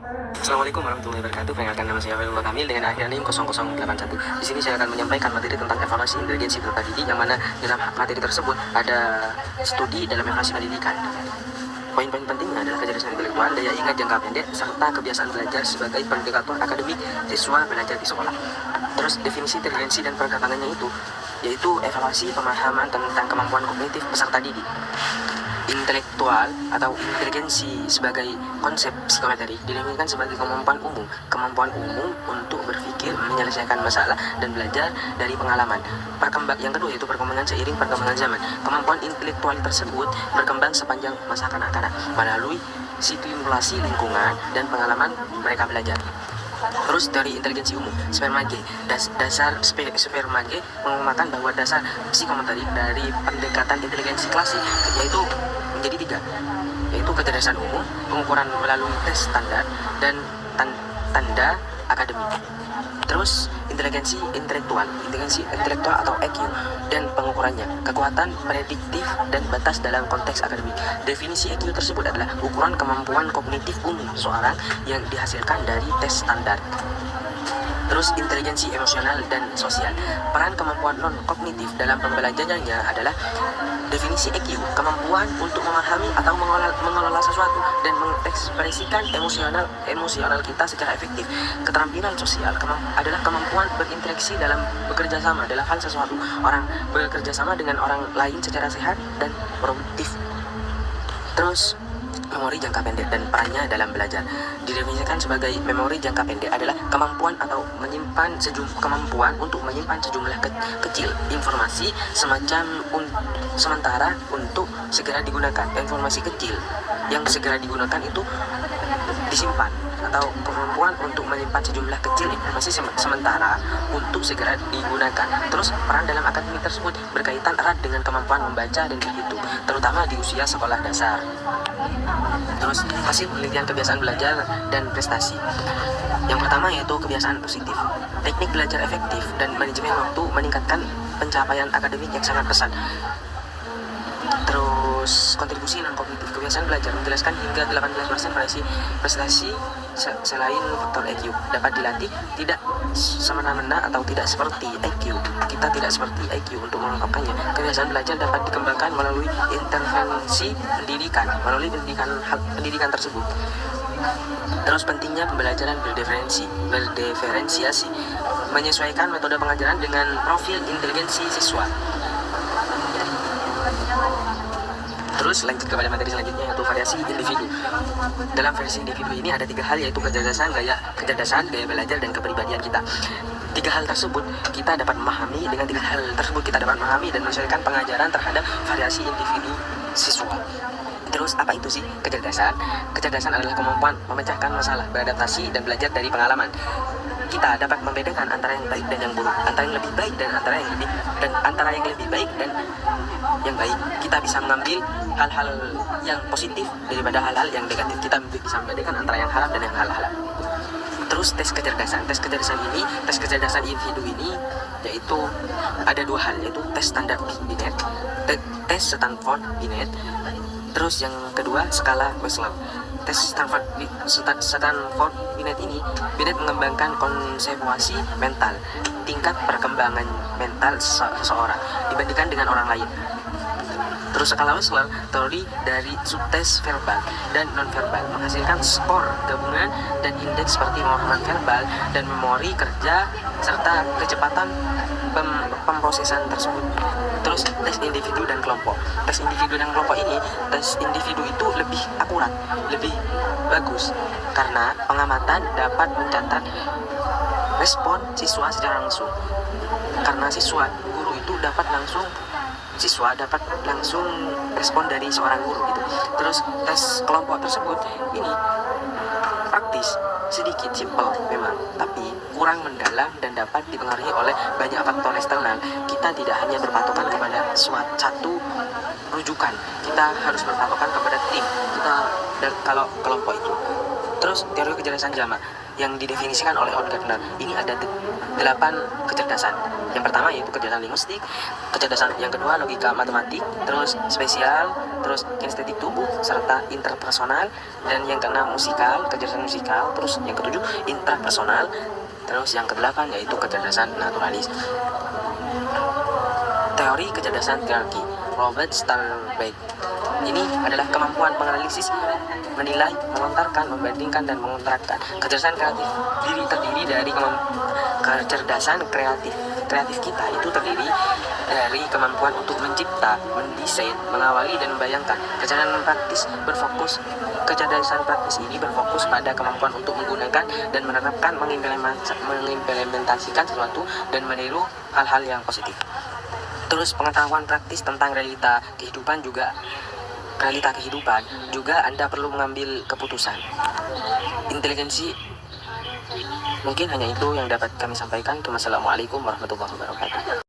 Assalamualaikum warahmatullahi wabarakatuh. Perkenalkan, nama saya Fairullah Kamil dengan akhir NIM 0081. Di sini saya akan menyampaikan materi tentang evaluasi inteligensi peserta didik, yang mana dalam materi tersebut ada studi dalam evaluasi pendidikan. Poin-poin pentingnya adalah kecerdasan intelektual, daya ingat jangka pendek, serta kebiasaan belajar sebagai pendekator akademik siswa belajar di sekolah. Terus definisi inteligensi dan perkembangannya yaitu evaluasi pemahaman tentang kemampuan kognitif peserta didik. Intelektual atau inteligensi sebagai konsep psikometri didefinisikan sebagai kemampuan umum untuk berpikir, menyelesaikan masalah, dan belajar dari pengalaman. Yang kedua yaitu perkembangan seiring perkembangan zaman. Kemampuan intelektual tersebut berkembang sepanjang masa kanak-kanak melalui stimulasi lingkungan dan pengalaman mereka belajar. Terus dari inteligensi umum, Spermage, dasar Spermage mengumumkan bahwa dasar psikometri dari pendekatan inteligensi klasik yaitu menjadi 3, yaitu kecerdasan umum, pengukuran melalui tes standar, dan tanda akademik. Terus inteligensi intelektual atau EQ dan pengukurannya, kekuatan prediktif dan batas dalam konteks akademik. Definisi EQ tersebut adalah ukuran kemampuan kognitif umum seseorang yang dihasilkan dari tes standar. Terus inteligensi emosional dan sosial, peran kemampuan non-kognitif dalam pembelajarannya adalah definisi EQ, kemampuan untuk memahami atau mengelola sesuatu dan mengekspresikan emosional kita secara efektif. Keterampilan sosial adalah kemampuan berinteraksi dalam bekerja sama dalam hal sesuatu. Orang bekerja sama dengan orang lain secara sehat dan produktif. Terus memori jangka pendek dan perannya dalam belajar didefinisikan sebagai memori jangka pendek adalah kemampuan untuk menyimpan sejumlah kecil informasi sementara untuk segera digunakan. Informasi kecil yang segera digunakan itu disimpan, atau kemampuan untuk menyimpan sejumlah kecil informasi sementara untuk segera digunakan. Terus peran dalam akademik tersebut berkaitan erat dengan kemampuan membaca dan berhitung, terutama di usia sekolah dasar. Terus hasil penelitian kebiasaan belajar dan prestasi. Yang pertama yaitu kebiasaan positif. Teknik belajar efektif dan manajemen waktu meningkatkan pencapaian akademik yang sangat pesat. Terus kontribusi non-kognitif, kebiasaan belajar menjelaskan hingga 18% prestasi selain faktor EQ dapat dilatih, tidak semena-mena atau tidak seperti IQ. Kita tidak seperti IQ untuk mengungkapkannya. Kebiasaan belajar dapat dikembangkan melalui intervensi pendidikan tersebut. Terus pentingnya pembelajaran berdiferensiasi, menyesuaikan metode pengajaran dengan profil inteligensi siswa. Terus lanjut kepada materi selanjutnya yaitu variasi individu. Dalam variasi individu ini ada 3 hal, yaitu kecerdasan, gaya belajar, dan kepribadian kita. 3 hal tersebut kita dapat memahami dan menyesuaikan pengajaran terhadap variasi individu siswa. Terus apa itu sih kecerdasan? Kecerdasan adalah kemampuan memecahkan masalah, beradaptasi, dan belajar dari pengalaman. Kita dapat membedakan antara yang baik dan yang buruk, antara yang lebih baik dan antara yang lebih baik dan yang baik. Kita bisa mengambil hal-hal yang positif daripada hal-hal yang negatif. Kita bisa membedakan antara yang halal dan yang halal. Terus tes kecerdasan individu ini yaitu ada 2 hal, yaitu tes standar Binet, tes Stanford Binet. Terus yang kedua skala Wechsler. Tes Stanford Binet ini, Binet mengembangkan konseptuasi mental, tingkat perkembangan mental seseorang dibandingkan dengan orang lain. Terus skala Wechsler, teori dari subtes verbal dan nonverbal, menghasilkan skor gabungan dan indeks seperti pemahaman verbal dan memori kerja serta kecepatan pemrosesan tersebut. Terus tes individu dan kelompok. Tes individu dan kelompok ini, tes individu itu lebih akurat, lebih bagus karena pengamatan dapat mencatat respon siswa secara langsung. Karena guru itu dapat langsung respon dari seorang guru gitu. Terus tes kelompok tersebut ini praktis, sedikit simpel memang, tapi kurang mendalam dan dapat dipengaruhi oleh banyak faktor eksternal. Kita tidak hanya berpatokan kepada satu rujukan, kita harus berpatokan kepada tim kita dan kalau kelompok itu. Terus teori kecerdasan jamak. yang didefinisikan oleh Howard Gardner. Ini ada 8 kecerdasan. Yang pertama yaitu kecerdasan linguistik, kecerdasan yang kedua logika matematik, terus spesial, terus kinestetik tubuh, serta interpersonal, dan yang keenam musikal, kecerdasan musikal, terus yang ketujuh intrapersonal, terus yang kedelapan yaitu kecerdasan naturalis. Teori kecerdasan hierarki Robert Sternberg. Ini adalah kemampuan menganalisis, menilai, melontarkan, membandingkan, dan mengontrakkan. Kecerdasan kreatif terdiri dari kecerdasan kreatif kita itu terdiri dari kemampuan untuk mencipta, mendesain, mengawali, dan membayangkan. Kecerdasan praktis ini berfokus pada kemampuan untuk menggunakan dan menerapkan, mengimplementasikan sesuatu dan meniru hal-hal yang positif. Terus pengetahuan praktis tentang realita kehidupan juga Anda perlu mengambil keputusan. Inteligensi, mungkin hanya itu yang dapat kami sampaikan. Wassalamualaikum warahmatullahi wabarakatuh.